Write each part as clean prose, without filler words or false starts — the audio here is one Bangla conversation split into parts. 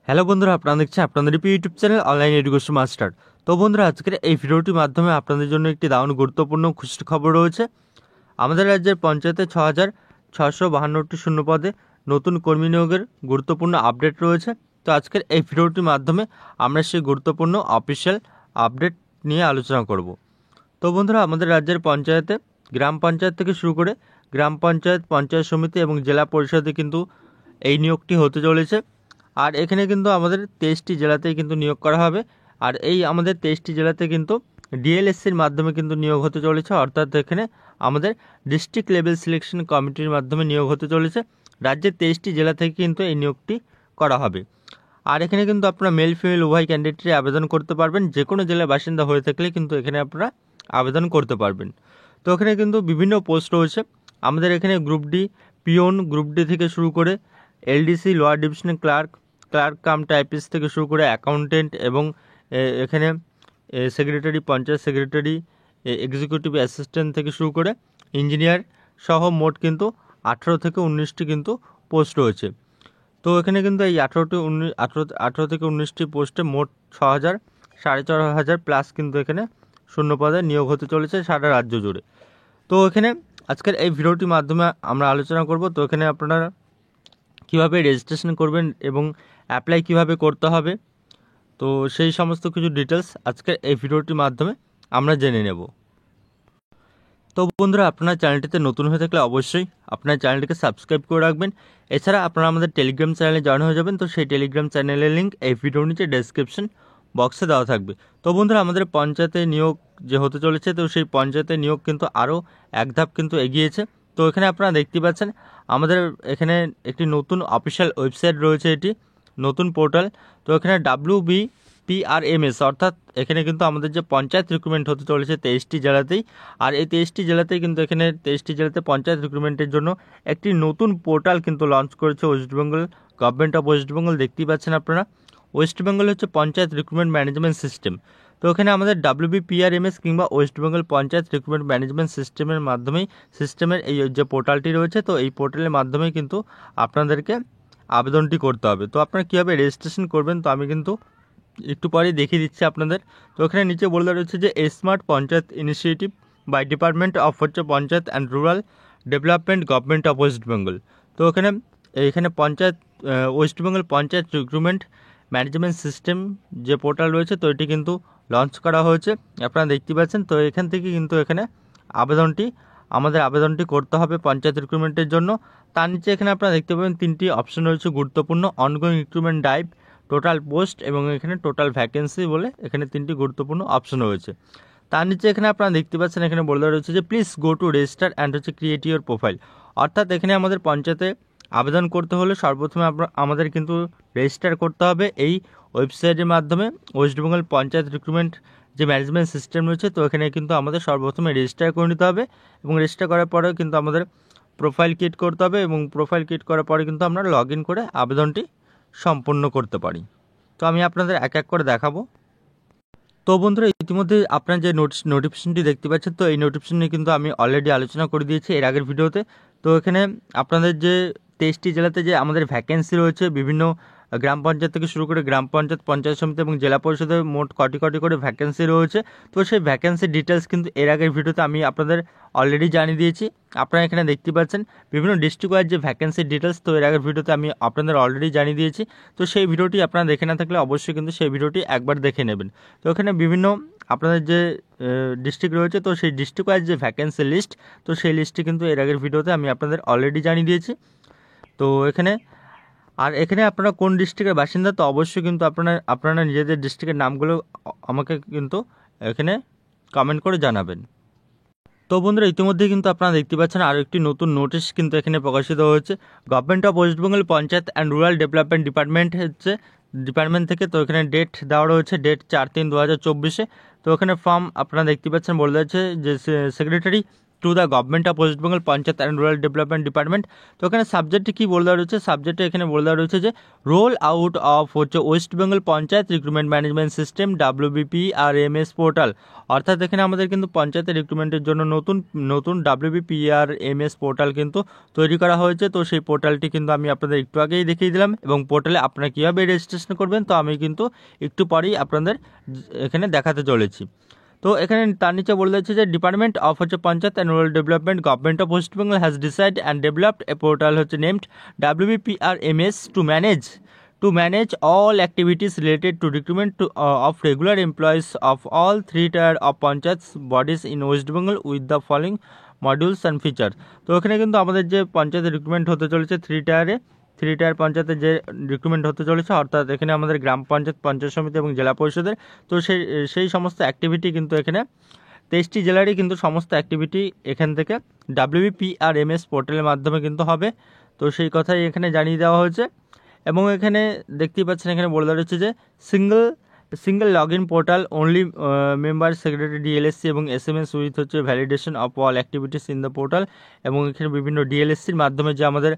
হ্যালো বন্ধুরা, আপনারা দেখছেন আপনাদের YouTube channel online education master. তো বন্ধুরা, আজকের এই ভিডিওটির মাধ্যমে আপনাদের জন্য একটি দারুণ গুরুত্বপূর্ণ খুশির খবর রয়েছে। আমাদের রাজ্যের পঞ্চায়েতে 6,652টি শূন্য পদে নতুন কর্মী নিয়োগের গুরুত্বপূর্ণ আপডেট রয়েছে। তো আজকের এই ভিডিওটির মাধ্যমে আমরা সেই গুরুত্বপূর্ণ অফিসিয়াল আপডেট নিয়ে আলোচনা করব। তো বন্ধুরা, আমাদের রাজ্যের পঞ্চায়েতে গ্রাম পঞ্চায়েত থেকে শুরু করে গ্রাম পঞ্চায়েত, পঞ্চায়েত সমিতি এবং জেলা পরিষদে কিন্তু এই নিয়োগটি হতে চলেছে। আর এখানে কিন্তু আমাদের 23টি জেলাতেই কিন্তু নিয়োগ করা হবে। আর এই আমাদের 23টি জেলাতে কিন্তু ডিএলএসসির মাধ্যমে কিন্তু নিয়োগ হতে চলেছে, অর্থাৎ এখানে আমাদের ডিস্ট্রিক্ট লেভেল সিলেকশন কমিটির মাধ্যমে নিয়োগ হতে চলেছে। রাজ্যের 23টি জেলা থেকে কিন্তু এই নিয়োগটি করা হবে। আর এখানে কিন্তু আপনারা মেল ফিমেল উভয় ক্যান্ডিডেটই আবেদন করতে পারবেন। যে কোনো জেলার বাসিন্দা হয়ে থাকলে কিন্তু এখানে আপনারা আবেদন করতে পারবেন। তো এখানে কিন্তু বিভিন্ন পোস্ট রয়েছে। আমাদের এখানে group D peon, group D থেকে শুরু করে এলডিসি লোয়ার ডিভিশনের ক্লার্ক, ক্লার্ক কাম টাইপিস্ট থেকে শুরু করে অ্যাকাউন্টেন্ট এবং এখানে secretary, panchayat secretary, executive assistant থেকে শুরু করে ইঞ্জিনিয়ার সহ মোট কিন্তু 18 থেকে 19টি কিন্তু পোস্ট রয়েছে। তো এখানে কিন্তু এই 18 থেকে 19টি পোস্টে মোট 4,500 প্লাস কিন্তু এখানে শূন্য পদে নিয়োগ হতে চলেছে সারা রাজ্য জুড়ে। তো এখানে আজকের এই ভিডিওটির মাধ্যমে আমরা আলোচনা করব। তো এখানে আপনারা কীভাবে রেজিস্ট্রেশন করবেন এবং অ্যাপ্লাই কিভাবে করতে হবে, তো সেই সমস্ত কিছু ডিটেলস আজকের এই ভিডিওটির মাধ্যমে আমরা জেনে নেব। তো বন্ধুরা, আপনার চ্যানেলটিতে নতুন হয়ে থাকলে অবশ্যই আপনার চ্যানেলটিকে সাবস্ক্রাইব করে রাখবেন। এছাড়া আপনারা আমাদের টেলিগ্রাম চ্যানেলে জয়েন হয়ে যাবেন। তো সেই টেলিগ্রাম চ্যানেলের লিঙ্ক এই ভিডিওর নিচে ডেসক্রিপশন বক্সে দেওয়া থাকবে। তো বন্ধুরা, আমাদের পঞ্চায়েতে নিয়োগ যে হতে চলেছে, তো সেই পঞ্চায়েতে নিয়োগ কিন্তু আরও এক ধাপ কিন্তু এগিয়েছে। তো এখানে আপনারা দেখতে পাচ্ছেন আমাদের এখানে একটি নতুন অফিসিয়াল ওয়েবসাইট রয়েছে, এটি নতুন পোর্টাল। তো এখানে WBPRMS, অর্থাৎ এখানে কিন্তু আমাদের যে পঞ্চায়েত রিক্রুটমেন্ট হতে চলেছে 23টি জেলাতেই। আর এই 23টি জেলাতেই কিন্তু এখানে 23টি জেলাতে পঞ্চায়েত রিক্রুটমেন্টের জন্য একটি নতুন পোর্টাল কিন্তু লঞ্চ করেছে West Bengal government of West Bengal. দেখতেই পাচ্ছেন আপনারা, ওয়েস্ট বেঙ্গল হচ্ছে পঞ্চায়েত রিক্রুটমেন্ট ম্যানেজমেন্ট সিস্টেম। তো এখানে আমাদের WBPRMS কিংবা West Bengal panchayat recruitment management সিস্টেমের মাধ্যমেই সিস্টেমের এই যে পোর্টালটি রয়েছে, তো এই পোর্টালের মাধ্যমেই কিন্তু আপনাদেরকে আবেদনটি করতে হবে। তো আপনারা কীভাবে রেজিস্ট্রেশন করবেন, তো আমি কিন্তু একটু পরেই দেখিয়ে দিচ্ছি আপনাদের। তো এখানে নিচে বলে রয়েছে যে smart panchayat initiative by department of হচ্ছে panchayat and rural development government of West Bengal. তো এখানে panchayat West Bengal panchayat recruitment management system যে পোর্টাল রয়েছে, তো এটি কিন্তু লঞ্চ করা হয়েছে, আপনারা দেখতে পাচ্ছেন। তো এখান থেকে কিন্তু এখানে আমাদের আবেদনটি করতে হবে পঞ্চায়েত রিক্রুটমেন্টের জন্য। তার নিচে এখানে আপনারা দেখতে পাবেন 3টি অপশন রয়েছে গুরুত্বপূর্ণ: ongoing recruitment drive, total post এবং এখানে টোটাল ভ্যাকেন্সি বলে এখানে 3টি গুরুত্বপূর্ণ অপশন রয়েছে। তার নিচে এখানে আপনারা দেখতে পাচ্ছেন এখানে বলে রয়েছে যে please go to register and হচ্ছে ক্রিয়েট ইউর প্রোফাইল। অর্থাৎ এখানে আমাদের পঞ্চায়েতে আবেদন করতে হলে সর্বপ্রথমে আমাদের কিন্তু রেজিস্টার করতে হবে এই ওয়েবসাইটের মাধ্যমে। ওয়েস্ট বেঙ্গল পঞ্চায়েত রিক্রুটমেন্ট যে ম্যানেজমেন্ট সিস্টেম রয়েছে, তো এখানে কিন্তু আমাদের সর্বপ্রথমে রেজিস্টার করে নিতে হবে এবং রেজিস্টার করার পরেও কিন্তু আমাদের প্রোফাইল ক্রিয়েট করতে হবে এবং প্রোফাইল ক্রিয়েট করার পরে কিন্তু আমরা লগ ইন করে আবেদনটি সম্পূর্ণ করতে পারি। তো আমি আপনাদের এক এক করে দেখাবো। তো বন্ধুরা, ইতিমধ্যে আপনারা যে নোটিফিকেশনটি দেখতে পাচ্ছেন, তো এই নোটিফিকেশন নিয়ে কিন্তু আমি অলরেডি আলোচনা করে দিয়েছি এর আগের ভিডিওতে। তো এখানে আপনাদের যে 23টি জেলাতে যে আমাদের ভ্যাকেন্সি রয়েছে, বিভিন্ন গ্রাম পঞ্চায়েত থেকে শুরু করে গ্রাম পঞ্চায়েত, পঞ্চায়েত সমিতি এবং জেলা পরিষদে মোট কটি করে ভ্যাকেন্সি রয়েছে। তো সেই ভ্যাকেন্সির ডিটেলস কিন্তু এর আগের ভিডিওতে আমি আপনাদের অলরেডি জানিয়ে দিয়েছি। আপনারা এখানে দেখতে পাচ্ছেন বিভিন্ন ডিস্ট্রিক্ট ওয়াইজ যে ভ্যাকেন্সির ডিটেলস, তো এর আগের ভিডিওতে আমি আপনাদের অলরেডি জানিয়ে দিয়েছি। তো সেই ভিডিওটি আপনারা দেখে না থাকলে অবশ্যই কিন্তু সেই ভিডিওটি একবার দেখে নেবেন। তো এখানে বিভিন্ন আপনাদের যে ডিস্ট্রিক্ট রয়েছে, তো সেই ডিস্ট্রিক্ট ওয়াইজ যে ভ্যাকেন্সি লিস্ট, তো সেই লিস্টটি কিন্তু এর আগের ভিডিওতে আমি আপনাদের অলরেডি জানিয়ে দিয়েছি। তো এখানে আপনারা কোন ডিস্ট্রিক্টের বাসিন্দা, তো অবশ্যই কিন্তু আপনারা নিজেদের ডিস্ট্রিক্টের নামগুলো আমাকে কিন্তু এখানে কমেন্ট করে জানাবেন। তো বন্ধুরা, ইতিমধ্যে কিন্তু আপনারা দেখতে পাচ্ছেন আরও একটি নতুন নোটিশ কিন্তু এখানে প্রকাশিত হয়েছে government of West Bengal panchayat and rural development department থেকে। তো এখানে ডেট দেওয়া রয়েছে, ডেট 4/3/2024। তো এখানে ফর্ম আপনারা দেখতে পাচ্ছেন বলে যাচ্ছে যে secretary to the government of West Bengal panchayat and rural development department. তো এখানে সাবজেক্টে কী বলে দেওয়া রয়েছে, সাবজেক্টে এখানে বলে দেওয়া রয়েছে যে রোল আউট অফ হচ্ছে West Bengal panchayat recruitment management system WBPRMS portal. অর্থাৎ এখানে আমাদের কিন্তু পঞ্চায়েতের রিক্রুটমেন্টের জন্য নতুন WBPRMS পোর্টাল কিন্তু তৈরি করা হয়েছে। তো সেই পোর্টালটি কিন্তু আমি আপনাদের একটু আগেই দেখিয়ে দিলাম, এবং পোর্টালে আপনারা কীভাবে রেজিস্ট্রেশন করবেন তো আমি কিন্তু একটু পরেই আপনাদের এখানে দেখাতে চলেছি। তো এখানে তার নিচে বলে দিচ্ছে যে ডিপার্টমেন্ট অফ হচ্ছে panchayat and rural development government of West Bengal has decide and developed A portal হচ্ছে named WBPRMS to manage all activities related to recruitment of regular employees of all 3 tier of panchayats bodies in West Bengal with the following modules and features। তো এখানে কিন্তু আমাদের যে পঞ্চায়েতের রিক্রুটমেন্ট হতে চলেছে থ্রি টায়ার পঞ্চায়েতের যে রিক্রুটমেন্ট হতে চলেছে, অর্থাৎ এখানে আমাদের গ্রাম পঞ্চায়েত, পঞ্চায়েত সমিতি এবং জেলা পরিষদের। তো সেই সমস্ত অ্যাক্টিভিটি কিন্তু এখানে 23টি জেলারই কিন্তু সমস্ত অ্যাক্টিভিটি এখান থেকে WBPRMS পোর্টালের মাধ্যমে কিন্তু হবে। তো সেই কথাই এখানে জানিয়ে দেওয়া হয়েছে। এবং এখানে দেখতেই পাচ্ছেন এখানে বলে দেওয়া হচ্ছে যে single log in portal only member secretary DLSC এবং SMS উইথ হচ্ছে validation of all activities in the portal. এবং এখানে বিভিন্ন DLSCর মাধ্যমে যে আমাদের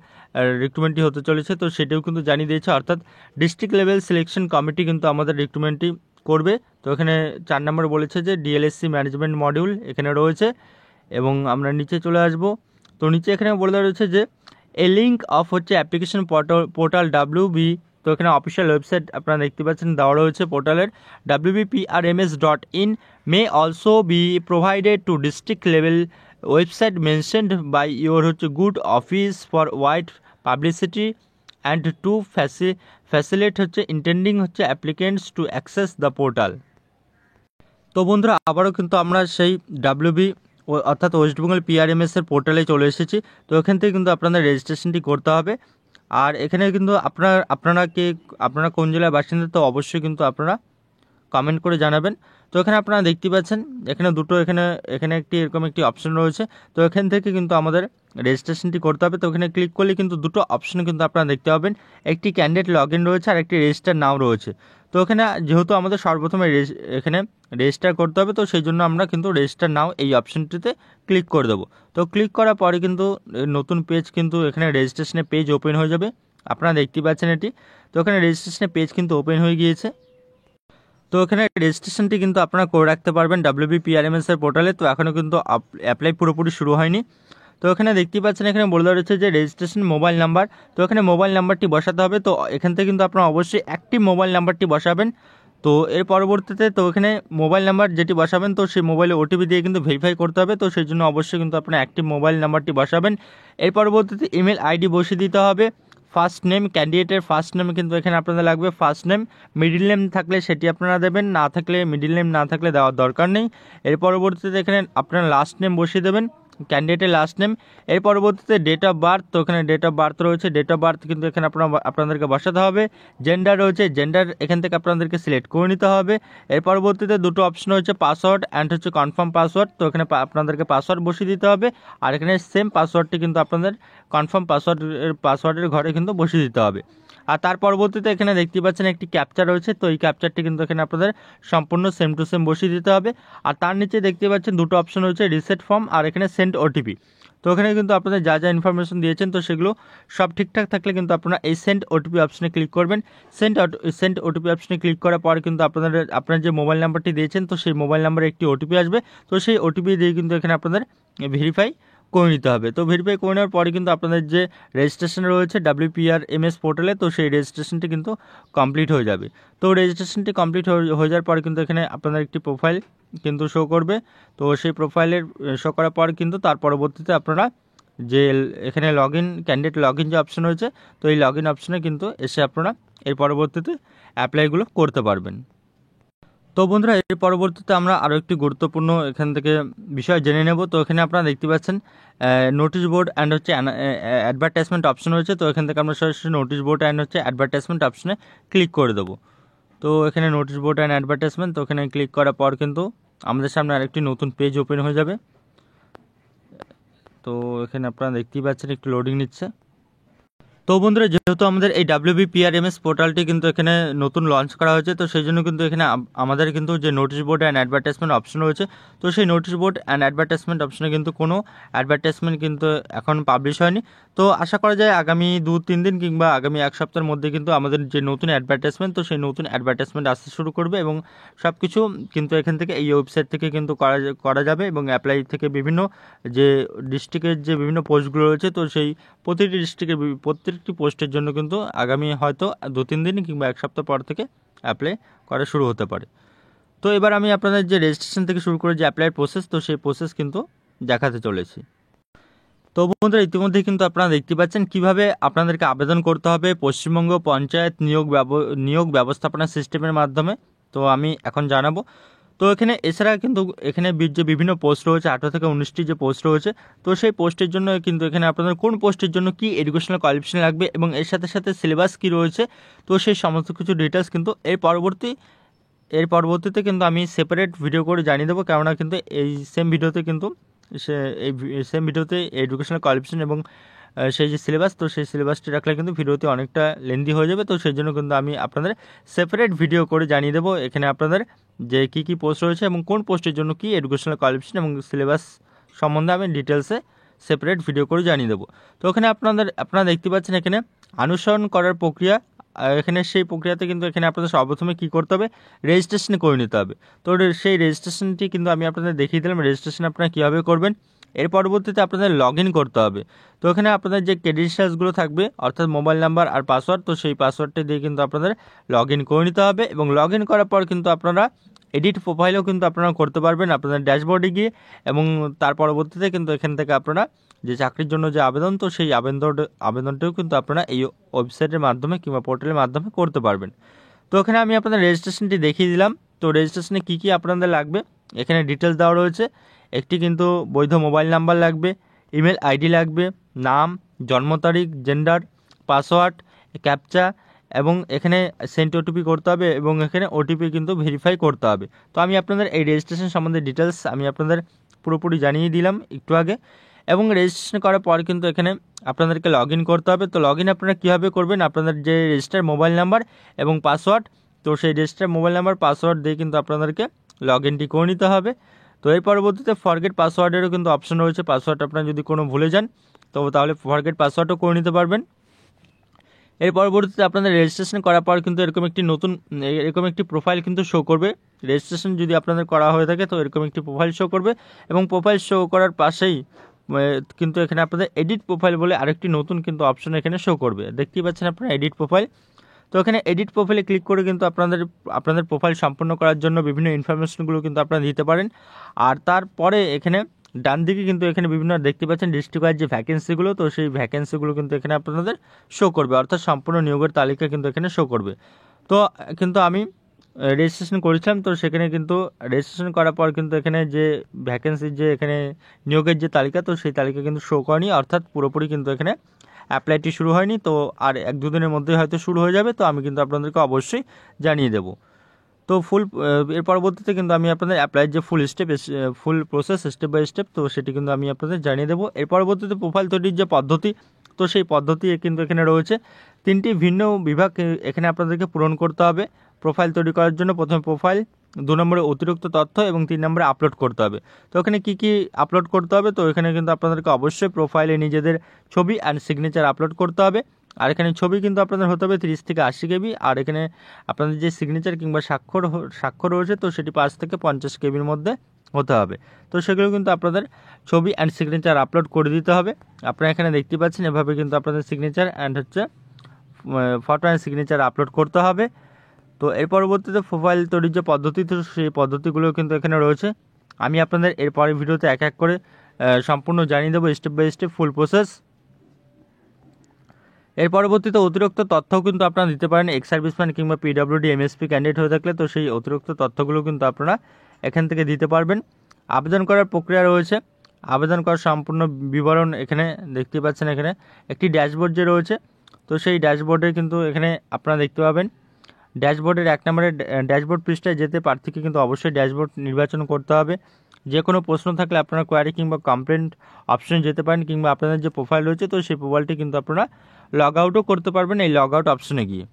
রিক্রুটমেন্টটি হতে চলেছে তো সেটাও কিন্তু জানিয়ে দিয়েছে, অর্থাৎ ডিস্ট্রিক্ট লেভেল সিলেকশন কমিটি কিন্তু আমাদের রিক্রুটমেন্টটি করবে। তো এখানে 4 নম্বর বলেছে যে DLSC ম্যানেজমেন্ট মডিউল এখানে রয়েছে। এবং আমরা নিচে চলে আসব। তো নিচে এখানে বলে দেওয়া রয়েছে যে এ লিঙ্ক অফ হচ্ছে অ্যাপ্লিকেশন পোর্টাল WB। তো এখানে অফিসিয়াল ওয়েবসাইট আপনারা দেখতে পাচ্ছেন দেওয়া রয়েছে পোর্টালের WBPRMS.in may also be provided to district level website mentioned by your হচ্ছে good office for wide publicity and to facilitate হচ্ছে ইন্টেন্ডিং হচ্ছে applicants to access the portal. তো বন্ধুরা আবারও কিন্তু আমরা সেই অর্থাৎ ওয়েস্ট বেঙ্গল PRMS এর পোর্টালে চলে এসেছি। তো এখান থেকে কিন্তু আপনাদের রেজিস্ট্রেশনটি করতে হবে। আর এখানে কিন্তু আপনারা কোন জেলার বাসিন্দা তো অবশ্যই কিন্তু আপনারা কমেন্ট করে জানাবেন। তো এখানে আপনারা দেখতে পাচ্ছেন এখানে দুটো এখানে এরকম একটি অপশন রয়েছে। তো এখান থেকে কিন্তু আমাদের রেজিস্ট্রেশনটি করতে হবে। তো এখানে ক্লিক করলে কিন্তু দুটো অপশন কিন্তু আপনারা দেখতে পাবেন, একটি ক্যান্ডিডেট লগ ইন রয়েছে আর একটি রেজিস্টার নাও রয়েছে। তো এখানে যেহেতু আমাদের সর্বপ্রথমে এখানে রেজিস্টার করতে হবে, তো সেই জন্য আমরা কিন্তু রেজিস্টার নাও এই অপশনটিতে ক্লিক করে দেবো। তো ক্লিক করার পরে কিন্তু নতুন পেজ কিন্তু এখানে রেজিস্ট্রেশনের পেজ ওপেন হয়ে যাবে। আপনারা দেখতে পাচ্ছেন এটি। তো এখানে রেজিস্ট্রেশনের পেজ কিন্তু ওপেন হয়ে গিয়েছে। তো এখানে রেজিস্ট্রেশনটি কিন্তু আপনারা করে রাখতে পারবেন WBPRMS এর পোর্টালে। তো এখনও কিন্তু অ্যাপ্লাই পুরোপুরি শুরু হয়নি। তো এখানে দেখতেই পাচ্ছেন এখানে বলে দেওয়া রয়েছে যে রেজিস্ট্রেশন মোবাইল নাম্বার। তো এখানে মোবাইল নাম্বারটি বসাতে হবে। তো এখান থেকে কিন্তু আপনারা অবশ্যই অ্যাক্টিভ মোবাইল নাম্বারটি বসাবেন। তো এর পরবর্তীতে তো এখানে মোবাইল নাম্বার যেটি বসাবেন তো সেই মোবাইলে OTP দিয়ে কিন্তু ভেরিফাই করতে হবে। তো সেই জন্য অবশ্যই কিন্তু আপনারা অ্যাক্টিভ মোবাইল নাম্বারটি বসাবেন। এর পরবর্তীতে ইমেল ID বসিয়ে দিতে হবে। ফার্স্ট নেম, ক্যান্ডিডেটের ফার্স্ট নেম কিন্তু এখানে আপনাদের লাগবে ফার্স্ট নেম। মিডিল নেম থাকলে সেটি আপনারা দেবেন, না থাকলে মিডিল নেম না থাকলে দেওয়ার দরকার নেই। এর পরবর্তীতে এখানে আপনারা লাস্ট নেম বসিয়ে দেবেন, ক্যান্ডিডেটের লাস্ট নেম। এর পরবর্তীতে ডেট অফ বার্থ। তো এখানে ডেট অফ বার্থ রয়েছে, ডেট অফ বার্থ কিন্তু এখানে আপনাদেরকে বসাতে হবে। জেন্ডার রয়েছে, জেন্ডার এখান থেকে আপনাদেরকে সিলেক্ট করে নিতে হবে। এর পরবর্তীতে দুটো অপশন হচ্ছে পাসওয়ার্ড অ্যান্ড হচ্ছে কনফার্ম পাসওয়ার্ড। তো এখানে আপনাদেরকে পাসওয়ার্ড বসিয়ে দিতে হবে। আর এখানে সেম পাসওয়ার্ডটি কিন্তু আপনাদের কনফার্ম পাসওয়ার্ডের ঘরে কিন্তু বসিয়ে দিতে হবে। আর তার পরবর্তীতে এখানে দেখতে পাচ্ছেন একটি ক্যাপচা রয়েছে। তো এই ক্যাপচারটি কিন্তু এখানে আপনাদের সম্পূর্ণ সেম টু সেম বসিয়ে দিতে হবে। আর তার নিচে দেখতে পাচ্ছেন দুটো অপশন রয়েছে, রিসেট ফর্ম আর এখানে সেন্ড OTP। তো এখানে কিন্তু আপনাদের যা যা ইনফরমেশন দিয়েছেন তো সেগুলো সব ঠিকঠাক থাকলে কিন্তু আপনারা এই সেন্ড OTP অপশনে ক্লিক করবেন। সেন্ড OTP অপশনে ক্লিক করার পর কিন্তু আপনার যে মোবাইল নাম্বারটি দিয়েছেন তো সেই মোবাইল নাম্বারে একটি OTP আসবে। তো সেই OTP দিয়ে কিন্তু এখানে আপনাদের ভেরিফাই করে নিতে হবে। তো ভেরিফাই করে নেওয়ার পরে কিন্তু আপনাদের যে রেজিস্ট্রেশন রয়েছে WPRMS পোর্টালে তো সেই রেজিস্ট্রেশনটি কিন্তু কমপ্লিট হয়ে যাবে। তো রেজিস্ট্রেশনটি কমপ্লিট হয়ে যাওয়ার পরে কিন্তু এখানে আপনাদের একটি প্রোফাইল কিন্তু শো করবে। তো সেই প্রোফাইলের শো করার পর কিন্তু তার পরবর্তীতে আপনারা যে এখানে ক্যান্ডিডেট লগ ইন যে অপশন রয়েছে তো এই লগ ইন অপশনে কিন্তু এসে আপনারা এর পরবর্তীতে অ্যাপ্লাইগুলো করতে পারবেন। তো বন্ধুরা এর পরবর্তীতে আমরা আরও একটি গুরুত্বপূর্ণ এখান থেকে বিষয় জেনে নেব। তো এখানে আপনারা দেখতে পাচ্ছেন নোটিশ বোর্ড অ্যান্ড হচ্ছে অ্যাডভার্টাইজমেন্ট অপশন রয়েছে। তো এখান থেকে আমরা সরাসরি নোটিশ বোর্ড অ্যান্ড হচ্ছে অ্যাডভার্টাইজমেন্ট অপশনে ক্লিক করে দেবো। তো এখানে নোটিশ বোর্ড অ্যান্ড অ্যাডভার্টাইজমেন্ট, তো এখানে ক্লিক করার পর কিন্তু আমাদের সামনে আরেকটি নতুন পেজ ওপেন হয়ে যাবে। তো এখানে আপনারা দেখতেই পাচ্ছেন একটু লোডিং নিচ্ছে। তো তো বন্ধুরা, যেহেতু আমাদের এই WBPRMS পোর্টালটি কিন্তু এখানে নতুন লঞ্চ করা হয়েছে, তো সেই জন্য কিন্তু এখানে আমাদের কিন্তু যে notice board and advertisement option রয়েছে, তো সেই নোটিশ বোর্ড অ্যান্ড অ্যাডভার্টাইজমেন্ট অপশনে কিন্তু কোনো অ্যাডভার্টাইজমেন্ট কিন্তু এখন পাবলিশ হয়নি। তো আশা করা যায় আগামী 2-3 দিন কিংবা আগামী 1 সপ্তাহের মধ্যে কিন্তু আমাদের যে নতুন অ্যাডভার্টাইজমেন্ট, তো সেই নতুন অ্যাডভার্টাইজমেন্ট আসতে শুরু করবে এবং সব কিছু কিন্তু এখান থেকে এই ওয়েবসাইট থেকে কিন্তু করা যাবে এবং অ্যাপ্লাই থেকে বিভিন্ন যে ডিস্ট্রিক্টের যে বিভিন্ন পোস্টগুলো রয়েছে, তো সেই প্রতিটি ডিস্ট্রিক্টের প্রত্যেকটি পোস্টের জন্য কিন্তু আগামী হয়তো 2-3 দিন কিংবা 1 সপ্তাহ পর থেকে অ্যাপ্লাই করা শুরু হতে পারে। তো এবার আমি আপনাদের যে রেজিস্ট্রেশন থেকে শুরু করে যে অ্যাপ্লাইয়ের প্রসেস, তো সেই প্রসেস কিন্তু দেখাতে চলেছি। তো বন্ধুরা, ইতিমধ্যে কিন্তু আপনারা দেখতে পাচ্ছেন কিভাবে আপনাদেরকে আবেদন করতে হবে পশ্চিমবঙ্গ পঞ্চায়েত নিয়োগ ব্যবস্থাপনা সিস্টেমের মাধ্যমে। তো আমি এখন জানাবো। তো এখানে এছাড়া কিন্তু এখানে যে বিভিন্ন পোস্ট রয়েছে, 18 থেকে 19টি যে পোস্ট রয়েছে, তো সেই পোস্টের জন্য কিন্তু এখানে আপনাদের কোন পোস্টের জন্য কি এডুকেশনাল কোয়ালিফিকেশন লাগবে এবং এর সাথে সাথে সিলেবাস কি রয়েছে, তো সেই সমস্ত কিছু ডিটেলস কিন্তু এর পরবর্তীতে কিন্তু আমি সেপারেট ভিডিও করে জানিয়ে দেবো। কেননা কিন্তু এই সেম ভিডিওতে কিন্তু এডুকেশনাল কোয়ালিফিকেশন এবং সেই যে সিলেবাস, তো সেই সিলেবাসটি রাখলে কিন্তু ভিডিওতে অনেকটা লেন্দি হয়ে যাবে। তো সেই জন্য কিন্তু আমি আপনাদের সেপারেট ভিডিও করে জানিয়ে দেবো এখানে আপনাদের যে কী পোস্ট রয়েছে এবং কোন পোস্টের জন্য কি এডুকেশনাল কোয়ালিফিকেশন এবং সিলেবাস সম্বন্ধে আমি ডিটেলসে সেপারেট ভিডিও করে জানিয়ে দেবো। তো এখানে আপনারা দেখতে পাচ্ছেন এখানে অনুসরণ করার প্রক্রিয়া। এখানে সেই প্রক্রিয়াতে কিন্তু এখানে আপনাদের সর্বপ্রথমে কী করতে হবে, রেজিস্ট্রেশন করে নিতে হবে। তো সেই রেজিস্ট্রেশনটি কিন্তু আমি আপনাদের দেখিয়ে দিলাম রেজিস্ট্রেশন আপনারা কীভাবে করবেন। এর পরবর্তীতে আপনাদের লগ ইন করতে হবে। তো এখানে আপনাদের যে ক্রেডেনশিয়ালসগুলো থাকবে, অর্থাৎ মোবাইল নাম্বার আর পাসওয়ার্ড, তো সেই পাসওয়ার্ডটি দিয়ে কিন্তু আপনাদের লগ ইন করে নিতে হবে এবং লগ ইন করার পর কিন্তু আপনারা এডিট প্রোফাইলও কিন্তু আপনারা করতে পারবেন আপনাদের ড্যাশবোর্ডে গিয়ে। এবং তার পরবর্তীতে কিন্তু এখান থেকে আপনারা যে চাকরির জন্য যে আবেদন, তো সেই আবেদনটিও কিন্তু আপনারা এই ওয়েবসাইটের মাধ্যমে কিংবা পোর্টালের মাধ্যমে করতে পারবেন। তো এখানে আমি আপনাদের রেজিস্ট্রেশনটি দেখিয়ে দিলাম। তো রেজিস্ট্রেশনে কী আপনাদের লাগবে এখানে ডিটেলস দেওয়া রয়েছে। একটি কিন্তু বৈধ মোবাইল নাম্বার লাগবে, ইমেল আইডি লাগবে, নাম, জন্ম তারিখ, জেন্ডার, পাসওয়ার্ড, ক্যাপচা এবং এখানে সেন্ড ওটিপি করতে হবে এবং এখানে ওটিপি কিন্তু ভেরিফাই করতে হবে। তো আমি আপনাদের এই রেজিস্ট্রেশন সম্বন্ধে ডিটেলস আমি আপনাদের পুরোপুরি জানিয়ে দিলাম একটু আগে। এবং রেজিস্ট্রেশন করার পর কিন্তু এখানে আপনাদেরকে লগ ইন করতে হবে। তো লগ ইন আপনারা কীভাবে করবেন, আপনাদের যে রেজিস্টার মোবাইল নাম্বার এবং পাসওয়ার্ড, তো সেই রেজিস্টার মোবাইল নাম্বার পাসওয়ার্ড দিয়ে কিন্তু আপনাদেরকে লগ ইনটি করে নিতে হবে। তো এর পরবর্তীতে ফরগেট পাসওয়ার্ডেরও কিন্তু অপশন রয়েছে। পাসওয়ার্ড আপনারা যদি কোনো ভুলে যান তো তাহলে ফরগেট পাসওয়ার্ডও করে নিতে পারবেন। এর পরবর্তীতে আপনাদের রেজিস্ট্রেশন করার পর কিন্তু এরকম একটি প্রোফাইল কিন্তু শো করবে। রেজিস্ট্রেশন যদি আপনাদের করা হয়ে থাকে তো এরকম একটি প্রোফাইল শো করবে এবং প্রোফাইল শো করার পাশেই কিন্তু এখানে আপনাদের এডিট প্রোফাইল বলে আরেকটি নতুন কিন্তু অপশন এখানে শো করবে। দেখতেই পাচ্ছেন আপনারা এডিট প্রোফাইল। তো এখানে এডিট প্রোফাইলে ক্লিক করে কিন্তু আপনাদের প্রোফাইল সম্পন্ন করার জন্য বিভিন্ন ইনফরমেশনগুলো কিন্তু আপনারা দিতে পারেন। আর তারপরে এখানে ডান দিকে কিন্তু এখানে বিভিন্ন দেখতে পাচ্ছেন ডিস্ট্রিক্ট ওয়াইজ যে ভ্যাকেন্সিগুলো, তো সেই ভ্যাকেন্সিগুলো কিন্তু এখানে আপনাদের শো করবে, অর্থাৎ সম্পূর্ণ নিয়োগের তালিকা কিন্তু এখানে শো করবে। তো কিন্তু আমি রেজিস্ট্রেশন করেছিলাম, তো সেখানে কিন্তু রেজিস্ট্রেশন করার পর কিন্তু এখানে যে ভ্যাকেন্সির যে এখানে নিয়োগের যে তালিকা, তো সেই তালিকা কিন্তু শো করেনি, অর্থাৎ পুরোপুরি কিন্তু এখানে অ্যাপ্লাইটি শুরু হয়নি। তো আর 1-2 দিনের মধ্যে হয়তো শুরু হয়ে যাবে। তো আমি কিন্তু আপনাদেরকে অবশ্যই জানিয়ে দেবো। তো এর পরবর্তীতে কিন্তু আমি আপনাদের অ্যাপ্লাইয়ের যে full process step by step, তো সেটি কিন্তু আমি আপনাদের জানিয়ে দেবো। এর পরবর্তীতে প্রোফাইল তৈরির যে পদ্ধতি, তো সেই পদ্ধতি কিন্তু এখানে রয়েছে 3টি ভিন্ন বিভাগ এখানে আপনাদেরকে পূরণ করতে হবে। প্রোফাইল তৈরি করার জন্য প্রথমে প্রোফাইল, 2 নম্বরে অতিরিক্ত তথ্য এবং 3 নম্বরে আপলোড করতে হবে। তো এখানে কী আপলোড করতে হবে, তো এখানে কিন্তু আপনাদেরকে অবশ্যই প্রোফাইলে নিজেদের ছবি অ্যান্ড সিগনেচার আপলোড করতে হবে। আর এখানে ছবি কিন্তু আপনাদের হতে হবে 30 থেকে 80 কেবি। আর এখানে আপনাদের যে সিগনেচার কিংবা স্বাক্ষর রয়েছে, তো সেটি 5 থেকে 50 কেবির মধ্যে হতে হবে। তো সেগুলো কিন্তু আপনাদের ছবি অ্যান্ড সিগনেচার আপলোড করে দিতে হবে। আপনারা এখানে দেখতে পাচ্ছেন এভাবে কিন্তু আপনাদের signature and photo and signature upload করতে হবে। তো এর পরবর্তীতে প্রোফাইল তৈরির যে পদ্ধতি, তো সেই পদ্ধতিগুলো কিন্তু এখানে রয়েছে। আমি আপনাদের এর পরের ভিডিওতে এক এক করে সম্পূর্ণ জানিয়ে দেবো step by step full process. এর পরবর্তীতে অতিরিক্ত তথ্যও কিন্তু আপনারা দিতে পারেন। এক্স সার্ভিসম্যান কিংবা PWD MSP ক্যান্ডিডেট হয়ে থাকলে তো সেই অতিরিক্ত তথ্যগুলো কিন্তু আপনারা এখান থেকে দিতে পারবেন। আবেদন করার প্রক্রিয়া রয়েছে, আবেদন করার সম্পূর্ণ বিবরণ এখানে দেখতে পাচ্ছেন। এখানে একটি ড্যাশবোর্ড যে রয়েছে, তো সেই ড্যাশবোর্ডে কিন্তু এখানে আপনারা দেখতে পাবেন ড্যাশবোর্ডের 1 নম্বরে ড্যাশবোর্ড পৃষ্ঠায় যেতে প্রার্থীকে কিন্তু অবশ্যই ড্যাশবোর্ড নির্বাচন করতে হবে। যে কোনো প্রশ্ন থাকলে আপনারা কোয়ারি কিংবা কমপ্লেন্ট অপশনে যেতে পারেন কিংবা আপনাদের যে প্রোফাইল রয়েছে, তো সেই প্রোফাইলটি কিন্তু আপনারা লগ আউটও করতে পারবেন এই লগ আউট অপশনে গিয়ে।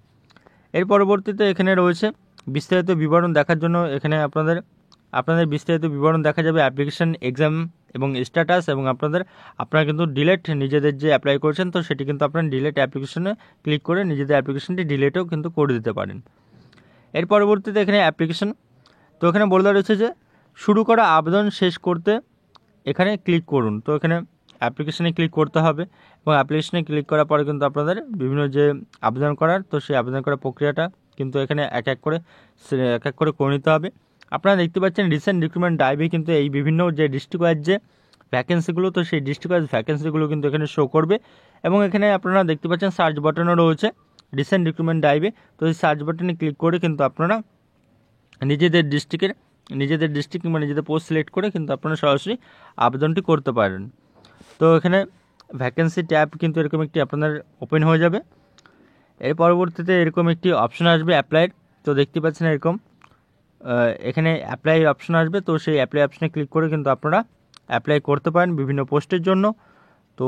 এর পরবর্তীতে এখানে রয়েছে বিস্তারিত বিবরণ দেখার জন্য এখানে আপনাদের বিস্তারিত বিবরণ দেখা যাবে, অ্যাপ্লিকেশন, এক্সাম এবং স্ট্যাটাস, এবং আপনারা কিন্তু ডিলেট নিজেদের যে অ্যাপ্লাই করেছেন তো সেটি কিন্তু আপনারা ডিলেট অ্যাপ্লিকেশনে ক্লিক করে নিজেদের অ্যাপ্লিকেশনটি ডিলেটও কিন্তু করে দিতে পারেন। এর পরবর্তীতে এখানে অ্যাপ্লিকেশন, তো এখানে বলে দেওয়া রয়েছে যে শুরু করা আবেদন শেষ করতে এখানে ক্লিক করুন। তো এখানে অ্যাপ্লিকেশনে ক্লিক করতে হবে এবং অ্যাপ্লিকেশনে ক্লিক করার পরে কিন্তু আপনাদের বিভিন্ন যে আবেদন করার তো সেই আবেদন করার প্রক্রিয়াটা কিন্তু এখানে এক এক করে করে নিতে হবে। আপনারা দেখতে পাচ্ছেন রিসেন্ট রিক্রুটমেন্ট ড্রাইভে কিন্তু এই বিভিন্ন যে ডিস্ট্রিক্ট ওয়াইজ যে ভ্যাকেন্সিগুলো তো সেই ডিস্ট্রিক্ট ওয়াইজ ভ্যাকেন্সিগুলো কিন্তু এখানে শো করবে এবং এখানে আপনারা দেখতে পাচ্ছেন সার্চ বাটনও রয়েছে রিসেন্ট রিক্রুটমেন্ট ড্রাইভে। তো এই সার্চ বাটনে ক্লিক করে কিন্তু আপনারা নিজেদের ডিস্ট্রিক্ট কিংবা নিজেদের পোস্ট সিলেক্ট করে কিন্তু আপনারা সরাসরি আবেদনটি করতে পারেন। তো এখানে ভ্যাকেন্সি ট্যাব কিন্তু এরকম একটি আপনাদের ওপেন হয়ে যাবে। এর পরবর্তীতে এরকম একটি অপশন আসবে অ্যাপ্লাইয়ের, তো দেখতে পাচ্ছেন এরকম এখানে অ্যাপ্লাই অপশন আসবে। তো সেই অ্যাপ্লাই অপশনে ক্লিক করে কিন্তু আপনারা অ্যাপ্লাই করতে পারেন বিভিন্ন পোস্টের জন্য। তো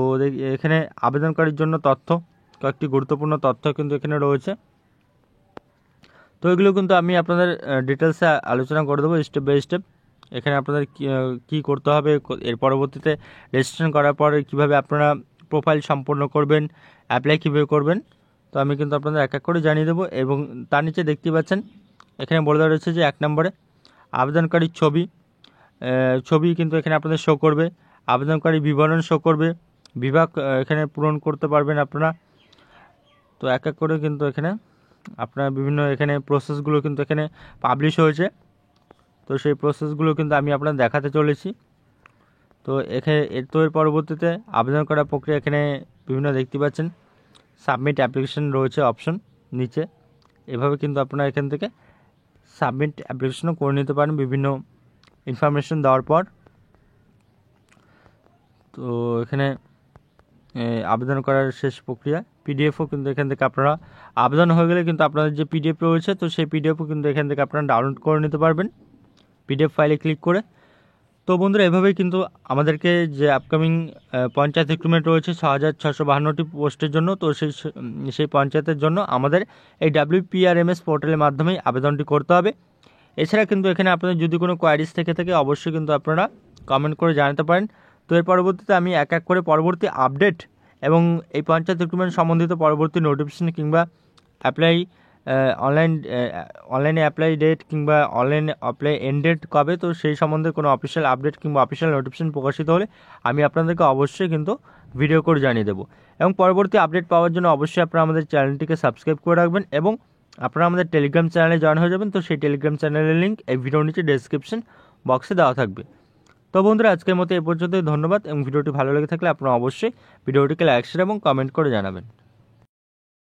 এখানে আবেদনকারীর জন্য কয়েকটি গুরুত্বপূর্ণ তথ্য কিন্তু এখানে রয়েছে। তো এগুলো কিন্তু আমি আপনাদের ডিটেলসে আলোচনা করে দেবো স্টেপ বাই স্টেপ। এখানে আপনাদের কী করতে হবে, এর পরবর্তীতে রেজিস্ট্রেশন করার পরে কীভাবে আপনারা প্রোফাইল সম্পন্ন করবেন, অ্যাপ্লাই কীভাবে করবেন, তো আমি কিন্তু আপনাদের এক এক করে জানিয়ে দেবো। এবং তার নিচে দেখতে পাচ্ছেন এখানে বলে দেওয়া রয়েছে যে 1 নম্বরে আবেদনকারীর ছবি কিন্তু এখানে আপনাদের শো করবে, আবেদনকারী বিবরণ শো করবে, বিভাগ এখানে পূরণ করতে পারবেন আপনারা। তো এক এক করে কিন্তু এখানে আপনার বিভিন্ন এখানে প্রসেসগুলো কিন্তু এখানে পাবলিশ হয়েছে। তো সেই প্রসেসগুলো কিন্তু আমি আপনাদের দেখাতে চলেছি। তো এর পরবর্তীতে আবেদন করার প্রক্রিয়া এখানে বিভিন্ন দেখতে পাচ্ছেন সাবমিট অ্যাপ্লিকেশন রয়েছে অপশন নিচে, এভাবে কিন্তু আপনারা এখান থেকে সাবমিট অ্যাপ্লিকেশনও করে নিতে পারেন বিভিন্ন ইনফরমেশন দেওয়ার পর। তো এখানে আবেদন করার শেষ প্রক্রিয়া পিডিএফও কিন্তু এখান থেকে আপনারা আবেদন হয়ে গেলে কিন্তু আপনাদের যে পিডিএফ রয়েছে তো সেই পিডিএফও কিন্তু এখান থেকে আপনারা ডাউনলোড করে নিতে পারবেন পিডিএফ ফাইলে ক্লিক করে। তো বন্ধুরা এভাবেই কিন্তু আমাদেরকে যে আপকামিং পঞ্চায়েত রিক্রুটমেন্ট রয়েছে 6652টি পোস্টের জন্য, তো সেই পঞ্চায়েতের জন্য আমাদের এই WPRMS পোর্টালের মাধ্যমেই আবেদনটি করতে হবে। এছাড়া কিন্তু এখানে আপনাদের যদি কোনো কোয়ারিজ থেকে থাকে অবশ্যই কিন্তু আপনারা কমেন্ট করে জানাতে পারেন। তো এর পরবর্তীতে আমি এক এক করে পরবর্তী আপডেট এবং এই পঞ্চায়েত রিক্রুটমেন্ট সম্বন্ধিত পরবর্তী নোটিফিকেশন কিংবা অনলাইনে অ্যাপ্লাই ডেট কিংবা অনলাইনে অ্যাপ্লাই এন্ড ডেট কবে, তো সেই সম্বন্ধে কোনো অফিসিয়াল আপডেট কিংবা অফিসিয়াল নোটিফিকেশন প্রকাশিত হলে আমি আপনাদেরকে অবশ্যই কিন্তু ভিডিও করে জানিয়ে দেবো। এবং পরবর্তী আপডেট পাওয়ার জন্য অবশ্যই আপনারা আমাদের চ্যানেলটিকে সাবস্ক্রাইব করে রাখবেন এবং আপনারা আমাদের টেলিগ্রাম চ্যানেলে জয়েন হয়ে যাবেন। তো সেই টেলিগ্রাম চ্যানেলের লিঙ্ক এই ভিডিওর নিচে ডেসক্রিপশন বক্সে দেওয়া থাকবে। তো বন্ধুরা আজকের মতো এই পর্যন্তই, ধন্যবাদ। এবং ভিডিওটি ভালো লেগে থাকলে আপনারা অবশ্যই ভিডিওটিকে লাইক শেয়ার এবং কমেন্ট করে জানাবেন।